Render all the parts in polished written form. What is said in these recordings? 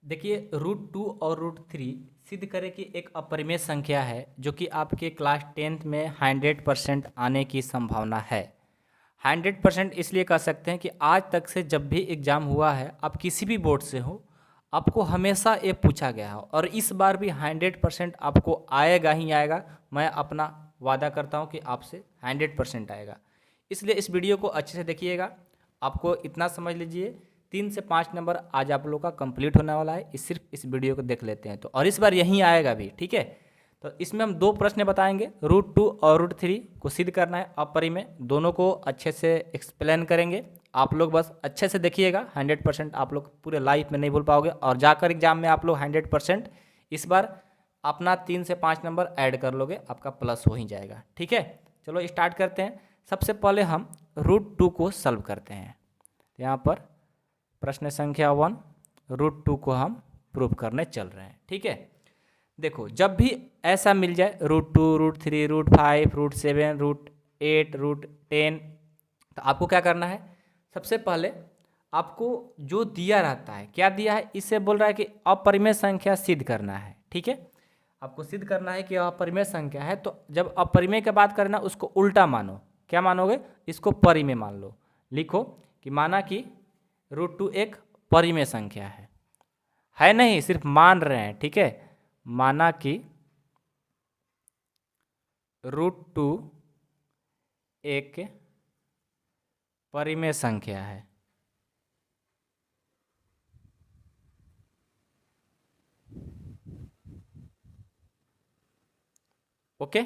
देखिए रूट 2 और रूट 3 सिद्ध करें कि एक अपरिमेय संख्या है जो कि आपके क्लास 10th में 100% आने की संभावना है। 100% इसलिए कह सकते हैं कि आज तक से जब भी एग्ज़ाम हुआ है, आप किसी भी बोर्ड से हो, आपको हमेशा ये पूछा गया हो और इस बार भी 100% आपको आएगा ही आएगा। मैं अपना वादा करता हूँ कि आपसे 100% आएगा। इसलिए इस वीडियो को अच्छे से देखिएगा। आपको इतना समझ लीजिए 3 से 5 नंबर आज आप लोग का कंप्लीट होने वाला है। सिर्फ इस वीडियो को देख लेते हैं तो, और इस बार यहीं आएगा भी, ठीक है। तो इसमें हम 2 प्रश्न बताएंगे, रूट 2 और रूट 3 को सिद्ध करना है अपरिमेय। दोनों को अच्छे से एक्सप्लेन करेंगे। आप लोग बस अच्छे से देखिएगा, 100% आप लोग पूरे लाइफ में नहीं भूल पाओगे और जाकर एग्जाम में आप लोग 100% इस बार अपना 3 से 5 नंबर ऐड कर लोगे, आपका प्लस हो ही जाएगा, ठीक है। चलो स्टार्ट करते हैं। सबसे पहले हम रूट 2 को सॉल्व करते हैं। यहाँ पर प्रश्न संख्या 1 रूट 2 को हम प्रूव करने चल रहे हैं, ठीक है। देखो, जब भी ऐसा मिल जाए root 2, root 3, root 5, root 7, root 8, root 10, तो आपको क्या करना है। सबसे पहले आपको जो दिया रहता है, क्या दिया है, इससे बोल रहा है कि अपरिमेय संख्या सिद्ध करना है, ठीक है। आपको सिद्ध करना है कि अपरिमेय संख्या है, तो जब अपरिमेय की बात करना उसको उल्टा मानो। क्या मानोगे, इसको परिमेय मान लो। लिखो कि माना कि रूट 2 एक परिमेय संख्या है नहीं, सिर्फ मान रहे हैं, ठीक है। माना कि रूट 2 एक परिमेय संख्या है। ओके,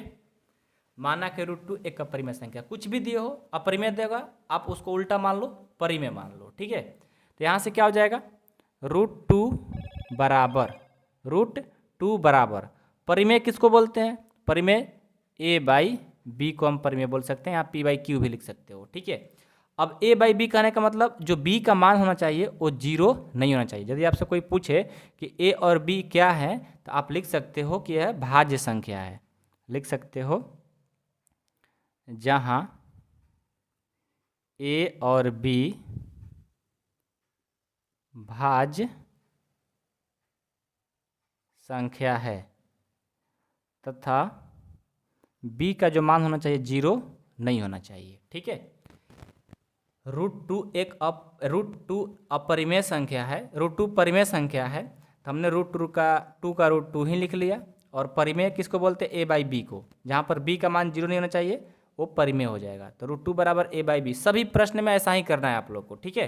माना कि रूट 2 एक अपरिमेय संख्या, कुछ भी दिए हो अपरिमेय देगा, आप उसको उल्टा मान लो, परिमेय मान लो, ठीक है। तो यहाँ से क्या हो जाएगा, रूट 2 बराबर परिमेय किसको बोलते हैं, परिमेय a/b को हम परिमेय बोल सकते हैं। यहाँ p/q भी लिख सकते हो, ठीक है। अब a/b कहने का मतलब जो b का मान होना चाहिए वो 0 नहीं होना चाहिए। यदि आपसे कोई पूछे कि a और b क्या है, तो आप लिख सकते हो कि यह भाज्य संख्या है। लिख सकते हो जहाँ a और b भाज्य संख्या है तथा b का जो मान होना चाहिए 0 नहीं होना चाहिए, ठीक है। रूट 2 अपरिमेय संख्या है, रूट 2 परिमेय संख्या है, तो हमने रूट 2 का रूट 2 ही लिख लिया। और परिमेय किसको बोलते हैं, a/b को। जहाँ पर b का मान 0 नहीं होना चाहिए वो परिमेय हो जाएगा। तो रूट 2 बराबर a/b, सभी प्रश्न में ऐसा ही करना है आप लोग को, ठीक है।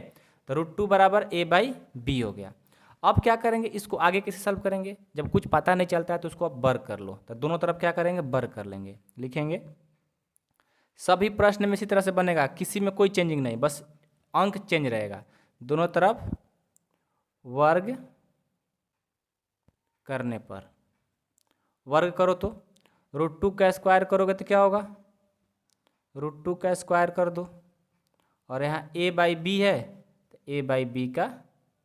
तो रूट 2 बराबर a/b हो गया। अब क्या करेंगे, इसको आगे कैसे सॉल्व करेंगे, जब कुछ पता नहीं चलता है तो उसको आप वर्ग कर लो। तो दोनों तरफ क्या करेंगे, वर्ग कर लेंगे। लिखेंगे सभी प्रश्न में इसी तरह से बनेगा, किसी में कोई चेंजिंग नहीं, बस अंक चेंज रहेगा। दोनों तरफ वर्ग करने पर, वर्ग करो तो रूट 2 का स्क्वायर करोगे तो क्या होगा, रूट 2 का स्क्वायर कर दो। और यहाँ a/b है तो a/b का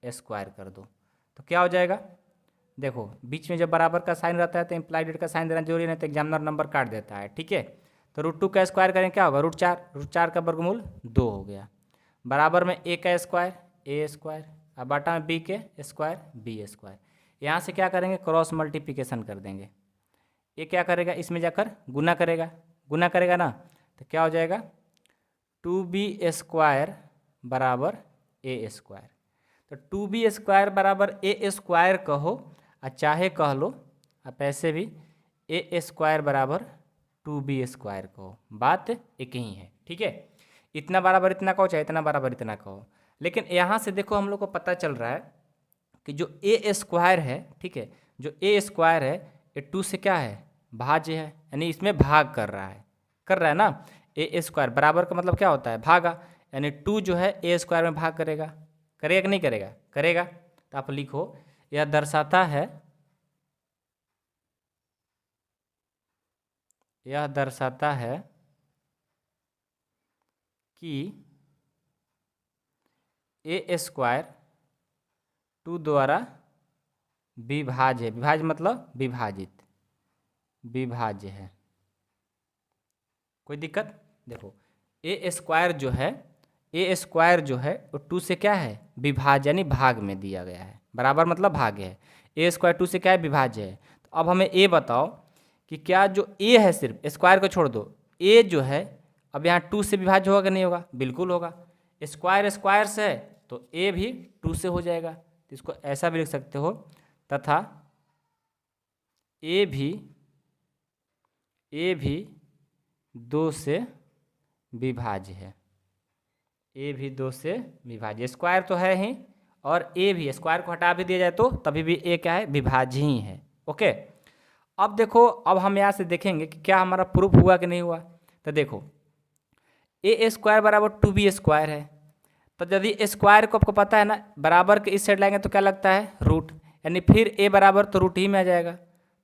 स्क्वायर कर दो, तो क्या हो जाएगा। देखो बीच में जब बराबर का साइन रहता है तो इम्प्लाइड का साइन देना जरूरी नहीं, तो एग्जामिनर नंबर काट देता है, ठीक है। तो रूट 2 का स्क्वायर करें क्या होगा, रूट 4 का वर्गमूल 2 हो गया। बराबर में a का स्क्वायर a², और बाटा में b के स्क्वायर b²। यहाँ से क्या करेंगे, क्रॉस मल्टीप्लिकेशन कर देंगे। ये क्या करेगा, इसमें जाकर गुना करेगा ना, तो क्या हो जाएगा 2b² बराबर a²। तो 2b² बराबर a² कहो और चाहे कह लो, आप ऐसे भी a² बराबर 2b² कहो, बात एक ही है, ठीक है। इतना बराबर इतना कहो चाहे इतना बराबर इतना कहो, लेकिन यहाँ से देखो हम लोग को पता चल रहा है कि जो a² है, ठीक है, जो a² है ये 2 से क्या है, भाज्य है, यानी इसमें भाग कर रहा है ना। a² बराबर का मतलब क्या होता है, भागा, यानी 2 जो है a² में भाग करेगा कि नहीं करेगा। तो आप लिखो यह दर्शाता है कि a² 2 द्वारा विभाज्य है। विभाज्य मतलब विभाज्य है। कोई दिक्कत, देखो a² जो है वो 2 से क्या है, विभाज्य यानी भाग में दिया गया है, बराबर मतलब भाग्य है। ए स्क्वायर 2 से क्या है, विभाज्य है। तो अब हमें ए बताओ कि क्या जो ए है, सिर्फ स्क्वायर को छोड़ दो, ए जो है अब यहाँ 2 से विभाज्य होगा कि नहीं होगा, बिल्कुल होगा। स्क्वायर स्क्वायर से है तो ए भी 2 से हो जाएगा। तो इसको ऐसा भी लिख सकते हो, तथा ए भी 2 से विभाज्य है। ए भी 2 से विभाज्य, स्क्वायर तो है ही, और ए भी, स्क्वायर को हटा भी दिया जाए तो तभी भी ए क्या है, विभाज्य ही है। ओके, अब देखो, अब हम यहाँ से देखेंगे कि क्या हमारा प्रूफ हुआ कि नहीं हुआ। तो देखो, ए स्क्वायर बराबर 2b स्क्वायर है। तो यदि स्क्वायर को आपको पता है ना, बराबर के इस साइड लाएंगे तो क्या लगता है, रूट, यानी फिर ए बराबर तो रूट ही में आ जाएगा।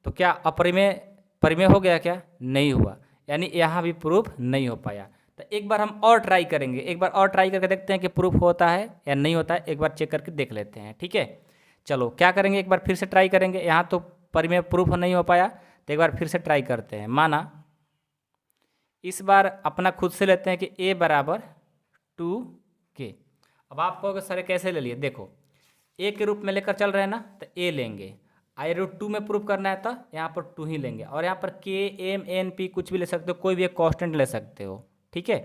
तो क्या अपरिमेय परिमेय हो गया, क्या नहीं हुआ, यानी यहाँ भी प्रूफ नहीं हो पाया। तो एक बार हम और ट्राई करेंगे, एक बार और ट्राई करके देखते हैं कि प्रूफ होता है या नहीं होता है, एक बार चेक करके देख लेते हैं। ठीक है, चलो क्या करेंगे, एक बार फिर से ट्राई करेंगे। यहाँ तो परिमेय प्रूफ नहीं हो पाया, तो एक बार फिर से ट्राई करते हैं। माना इस बार अपना खुद से लेते हैं कि a बराबर 2k। अब आप कहोगे सर कैसे ले लिए, देखो a के रूप में लेकर चल रहे हैं ना, तो a लेंगे, i√2 में प्रूफ करना है तो यहाँ पर 2 ही लेंगे, और यहाँ पर k m n p कुछ भी ले सकते हो, कोई भी एक कांस्टेंट ले सकते हो। ठीक है,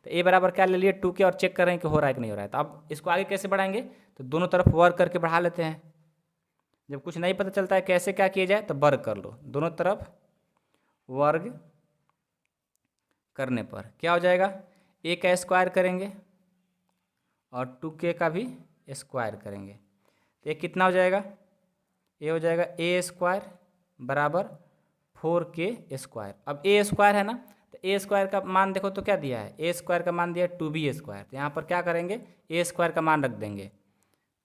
तो a बराबर क्या ले लिए, 2k, और चेक कर रहे हैं कि हो रहा है कि नहीं हो रहा है। तो अब इसको आगे कैसे बढ़ाएंगे, तो दोनों तरफ वर्ग करके बढ़ा लेते हैं। जब कुछ नहीं पता चलता है कैसे क्या किया जाए, तो वर्ग कर लो, दोनों तरफ वर्ग करने पर क्या हो जाएगा, a का स्क्वायर करेंगे और 2k का भी स्क्वायर करेंगे, तो ये कितना हो जाएगा, ये हो जाएगा a स्क्वायर बराबर 4k स्क्वायर। अब a स्क्वायर है ना, तो a स्क्वायर का मान देखो तो क्या दिया है, a स्क्वायर का मान दिया है 2b स्क्वायर। तो यहाँ पर क्या करेंगे, a स्क्वायर का मान रख देंगे,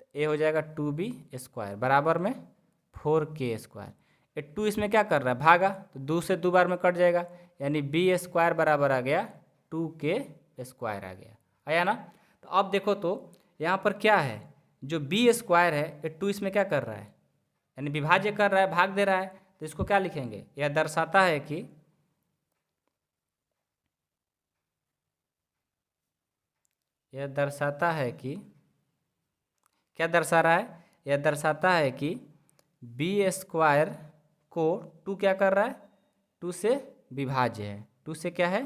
तो a हो जाएगा 2b स्क्वायर बराबर में 4k स्क्वायर। ये 2 इसमें क्या कर रहा है, भागा, तो 2 से 2 बार में कट जाएगा, यानी b स्क्वायर बराबर आ गया 2k स्क्वायर आ गया, आया ना। तो अब देखो तो यहाँ पर क्या है, जो b स्क्वायर है ये 2 इसमें क्या कर रहा है, यानी विभाज्य कर रहा है, भाग दे रहा है। तो इसको क्या लिखेंगे, यह दर्शाता है कि क्या दर्शा रहा है, यह दर्शाता है कि b स्क्वायर को 2 क्या कर रहा है, 2 से विभाज्य है। 2 से क्या है,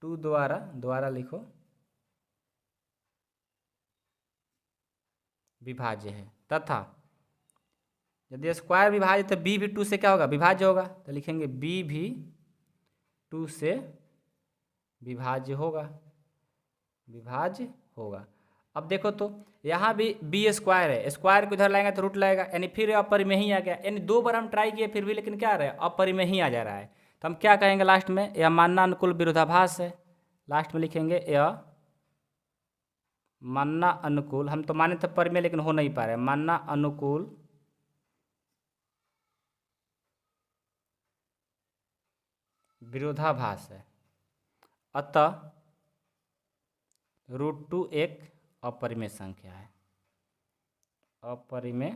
2 द्वारा लिखो विभाज्य है, तथा यदि स्क्वायर विभाज्य तो b भी 2 से क्या होगा, विभाज्य होगा। तो लिखेंगे b भी 2 से विभाज्य होगा। अब देखो तो यहाँ भी b स्क्वायर है, स्क्वायर को इधर लाएंगे तो रूट लाएगा, यानी फिर अपरिमेय ही आ गया, यानी 2 बार हम ट्राई किए फिर भी, लेकिन क्या आ रहा है, अपरिमेय ही आ जा रहा है। तो हम क्या कहेंगे लास्ट में, यह मानना अनुकूल विरोधाभास है। लास्ट में लिखेंगे यह मानना अनुकूल, हम तो माने थे परिमेय लेकिन हो नहीं पा रहा है, मानना अनुकूल विरोधाभास है। अतः √2 एक अपरिमेय संख्या है, अपरिमेय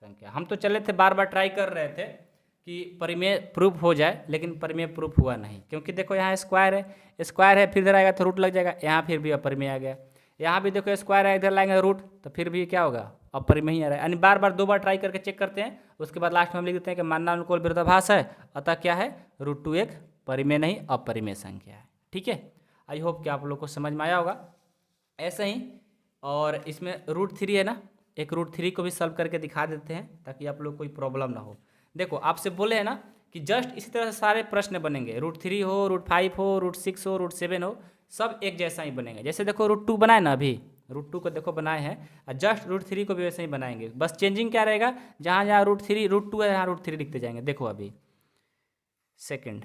संख्या। हम तो चले थे, बार बार ट्राई कर रहे थे कि परिमेय प्रूफ हो जाए, लेकिन परिमेय प्रूफ हुआ नहीं, क्योंकि देखो यहाँ स्क्वायर है, फिर इधर आएगा तो रूट लग जाएगा, यहाँ फिर भी अपरिमेय आ गया। यहाँ भी देखो स्क्वायर है, इधर लाएंगे रूट, तो फिर भी क्या होगा, अपरिमेय ही आ रहा है। यानी बार बार 2 बार ट्राई करके चेक करते हैं, उसके बाद लास्ट में हम लिख देते हैं कि मानना अनुकूल विरोधाभास है, अतः क्या है, √2 एक परिमेय नहीं अपरिमेय संख्या है। ठीक है, आई होप कि आप लोग को समझ में आया होगा। ऐसे ही, और इसमें √3 है ना, एक √3 को भी सॉल्व करके दिखा देते हैं ताकि आप लोग कोई प्रॉब्लम ना हो। देखो आपसे बोले हैं ना कि जस्ट इसी तरह से सारे प्रश्न बनेंगे, √3 हो, √5 हो, √6 हो, √7 हो, सब एक जैसा ही बनेंगे। जैसे देखो √2 बनाए ना, अभी √2 को देखो बनाए हैं, और जस्ट √3 को भी वैसे ही बनाएंगे, बस चेंजिंग क्या रहेगा, जहाँ जहाँ √2 है यहाँ √3 लिखते जाएंगे। देखो अभी सेकंड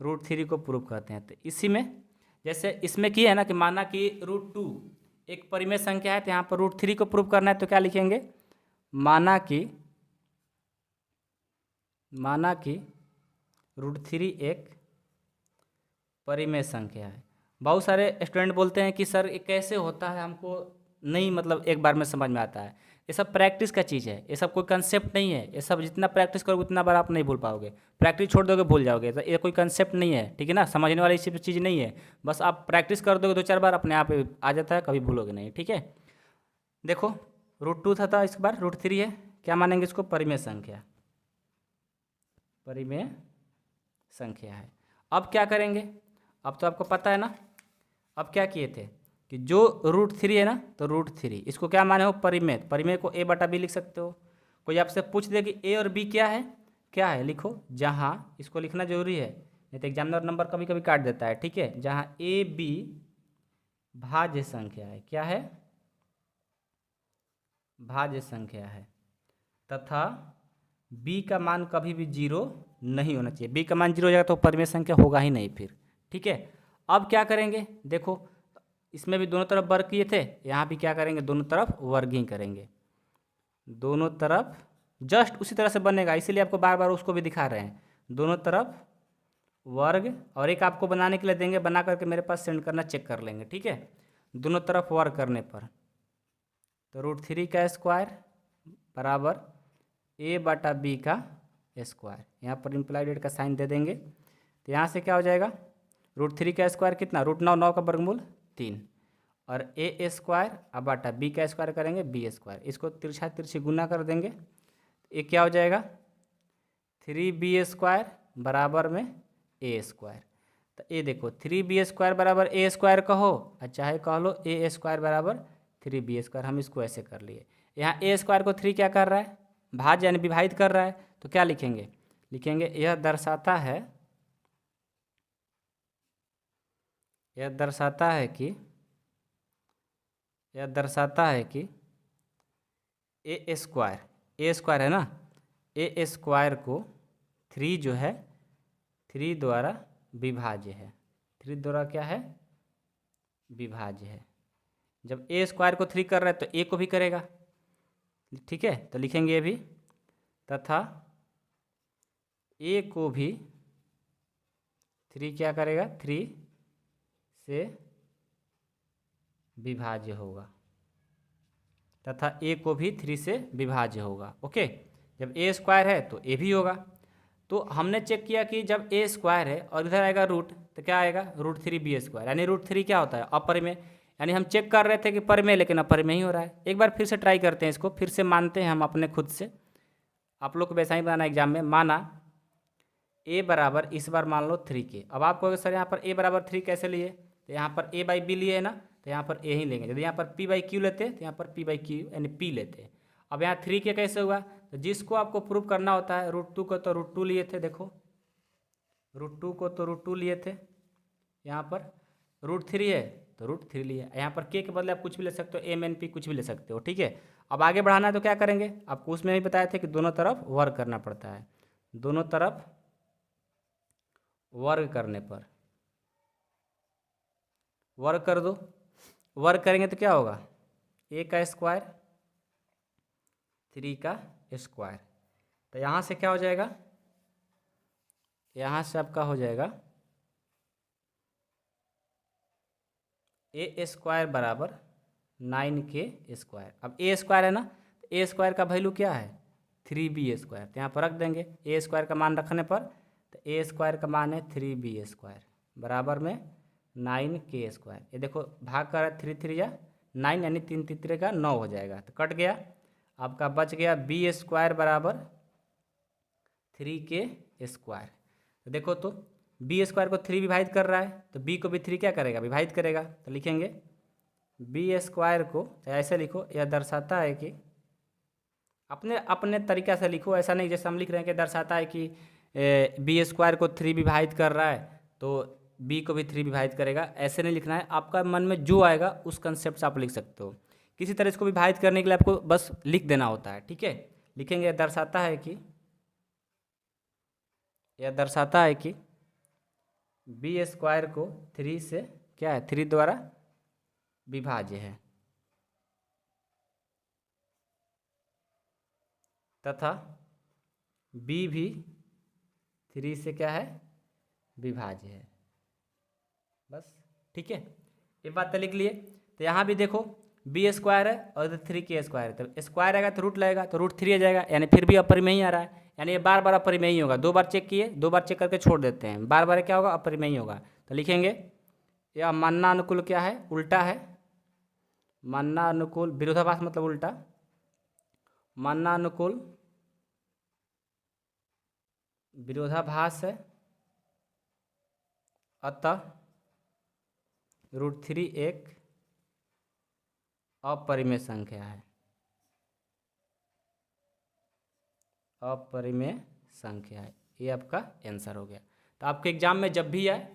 √3 को प्रूव करते हैं, तो इसी में जैसे इसमें किया है ना कि माना कि √2 एक परिमेय संख्या है, तो यहाँ पर √3 को प्रूव करना है, तो क्या लिखेंगे, माना कि √3 एक परिमेय संख्या है। बहुत सारे स्टूडेंट बोलते हैं कि सर ये कैसे होता है, हमको नहीं मतलब एक बार में समझ में आता है। ये सब प्रैक्टिस का चीज़ है, ये सब कोई कंसेप्ट नहीं है, ये सब जितना प्रैक्टिस करोगे उतना बार आप नहीं भूल पाओगे, प्रैक्टिस छोड़ दोगे भूल जाओगे, तो ये कोई कंसेप्ट नहीं है, ठीक है ना, समझने वाली चीज़ नहीं है। बस आप प्रैक्टिस कर दोगे 2-4 बार, अपने आप आ जाता है, कभी भूलोगे नहीं। ठीक है, देखो √2 था इस बार √3 है, क्या मानेंगे इसको? परिमेय संख्या, परिमेय संख्या है। अब क्या करेंगे? अब तो आपको पता है ना, अब क्या किए थे कि जो √3 है ना, तो √3 इसको क्या माने हो? परिमेय। परिमेय को a/b लिख सकते हो। कोई आपसे पूछ दे कि a और b क्या है, क्या है, लिखो। जहाँ इसको लिखना जरूरी है, नहीं तो एग्जामिनर नंबर कभी कभी काट देता है, ठीक है। जहाँ a b भाज्य संख्या है, क्या है? भाज्य संख्या है, तथा b का मान कभी भी 0 नहीं होना चाहिए। b का मान 0 हो जाएगा तो परिमेय संख्या होगा ही नहीं फिर, ठीक है। अब क्या करेंगे? देखो इसमें भी दोनों तरफ वर्ग किए थे, यहाँ भी क्या करेंगे? दोनों तरफ वर्ग ही करेंगे। दोनों तरफ जस्ट उसी तरह से बनेगा, इसीलिए आपको बार बार उसको भी दिखा रहे हैं। दोनों तरफ वर्ग, और एक आपको बनाने के लिए देंगे, बना करके मेरे पास सेंड करना, चेक कर लेंगे, ठीक है। दोनों तरफ वर्ग करने पर तो √3 का स्क्वायर बराबर a/b का स्क्वायर, यहाँ पर इम्प्लाइड डेट का साइन दे देंगे। तो यहाँ से क्या हो जाएगा? √3 का स्क्वायर कितना? √9, 9 का वर्गमूल 3, और a स्क्वायर अब b का स्क्वायर करेंगे b स्क्वायर, इसको तिरछा तिरछी गुना कर देंगे। ये क्या हो जाएगा? 3b स्क्वायर बराबर में a स्क्वायर। तो ये देखो 3b स्क्वायर बराबर a स्क्वायर कहो, और चाहे कह लो a स्क्वायर बराबर 3b स्क्वायर, हम इसको ऐसे कर लिए। यहाँ a स्क्वायर को 3 क्या कर रहा है? भाज्य यानी विभाजित कर रहा है, तो क्या लिखेंगे? लिखेंगे यह दर्शाता है, यह दर्शाता है कि, यह दर्शाता है कि a स्क्वायर है ना, a स्क्वायर को 3 जो है 3 द्वारा विभाज्य है। 3 द्वारा क्या है? विभाज्य है। जब a स्क्वायर को 3 कर रहा है तो a को भी करेगा, ठीक है। तो लिखेंगे ये भी, तथा a को भी 3 क्या करेगा? 3 से विभाज्य होगा, तथा a को भी 3 से विभाज्य होगा। ओके, जब a स्क्वायर है तो a भी होगा। तो हमने चेक किया कि जब a स्क्वायर है और इधर आएगा रूट, तो क्या आएगा? √3b स्क्वायर, यानी √3 क्या होता है? अपरिमेय। यानी हम चेक कर रहे थे कि परिमेय, लेकिन अपरिमेय ही हो रहा है। एक बार फिर से ट्राई करते हैं, इसको फिर से मानते हैं हम अपने खुद से। आप लोग को वैसा ही बनाना एग्जाम में। माना a बराबर, इस बार मान लो 3 के। अब आप कहोगे सर यहाँ पर a बराबर 3 कैसे लिए? तो यहाँ पर a/b लिए है ना, तो यहाँ पर a ही लेंगे। यदि यहाँ पर p/q लेते तो यहाँ पर p/q यानी p लेते। अब यहाँ 3 के कैसे हुआ? तो जिसको आपको प्रूव करना होता है, √2 को तो √2 लिए थे, देखो √2 को तो √2 लिए थे, यहाँ पर √3 है तो √3 लिए। यहाँ पर k के बदले आप कुछ भी ले सकते हो, m/n/p कुछ भी ले सकते हो, ठीक है। अब आगे बढ़ाना है तो क्या करेंगे? आपको उसमें भी बताए थे कि दोनों तरफ वर्ग करना पड़ता है। दोनों तरफ वर्ग करने पर, वर्ग कर दो। वर्ग करेंगे तो क्या होगा? a का स्क्वायर 3 का स्क्वायर। तो यहाँ से क्या हो जाएगा? यहाँ से आपका हो जाएगा a स्क्वायर बराबर 9k स्क्वायर। अब a स्क्वायर है ना, तो a स्क्वायर का वैल्यू क्या है? 3b square. तो यहाँ पर रख देंगे a स्क्वायर का मान रखने पर, तो a स्क्वायर का मान है 3b स्क्वायर बराबर में 9k स्क्वायर। ये देखो भाग कर 3 3 या 9, यानी 3 3 का 9 हो जाएगा, तो कट गया। आपका बच गया b स्क्वायर बराबर 3k स्क्वायर। तो देखो तो b स्क्वायर को 3 विभाजित कर रहा है, तो b को भी 3 क्या करेगा? विभाजित करेगा। तो लिखेंगे b स्क्वायर को, ऐसे लिखो, यह दर्शाता है कि, अपने अपने तरीक़ा से लिखो, ऐसा नहीं जैसे हम लिख रहे हैं कि दर्शाता है कि b स्क्वायर को 3 विभाजित कर रहा है तो b को भी 3 विभाजित करेगा, ऐसे नहीं लिखना है। आपका मन में जो आएगा उस कंसेप्ट से आप लिख सकते हो। किसी तरह इसको विभाजित करने के लिए आपको बस लिख देना होता है, ठीक है। लिखेंगे दर्शाता है कि, यह दर्शाता है कि b स्क्वायर को 3 से क्या है? 3 द्वारा विभाज्य है, तथा b भी 3 से क्या है? विभाज्य है। बस ठीक है, ये बात तो लिख लिए। तो यहाँ भी देखो b स्क्वायर है और इधर 3k स्क्वायर है, तो स्क्वायर आएगा तो रूट लगेगा, तो √3 आ जाएगा, यानी फिर भी अपरिमेय ही आ रहा है। यानी ये बार बार अपरिमेय ही होगा। 2 बार चेक किए, 2 बार चेक करके छोड़ देते हैं, बार बार क्या होगा? अपरिमेय ही होगा। तो लिखेंगे यह मानना अनुकूल क्या है? उल्टा है। मानना अनुकूल, विरोधाभास मतलब उल्टा, मानना अनुकूल विरोधाभास है, अतः √3 एक अपरिमेय संख्या है, अपरिमेय संख्या है। ये आपका आंसर हो गया। तो आपके एग्जाम में जब भी आए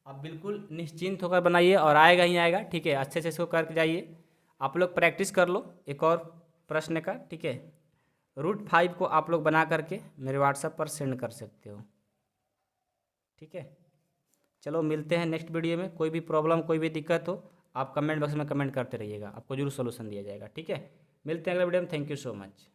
आप बिल्कुल निश्चिंत होकर बनाइए, और आएगा ही आएगा, ठीक है। अच्छे से इसको करके जाइए। आप लोग प्रैक्टिस कर लो एक और प्रश्न का, ठीक है। √5 को आप लोग बना करके मेरे व्हाट्सएप पर सेंड कर सकते हो, ठीक है। चलो मिलते हैं नेक्स्ट वीडियो में। कोई भी प्रॉब्लम, कोई भी दिक्कत हो आप कमेंट बॉक्स में कमेंट करते रहिएगा, आपको जरूर सोल्यूशन दिया जाएगा, ठीक है। मिलते हैं अगले वीडियो में। Thank you so much.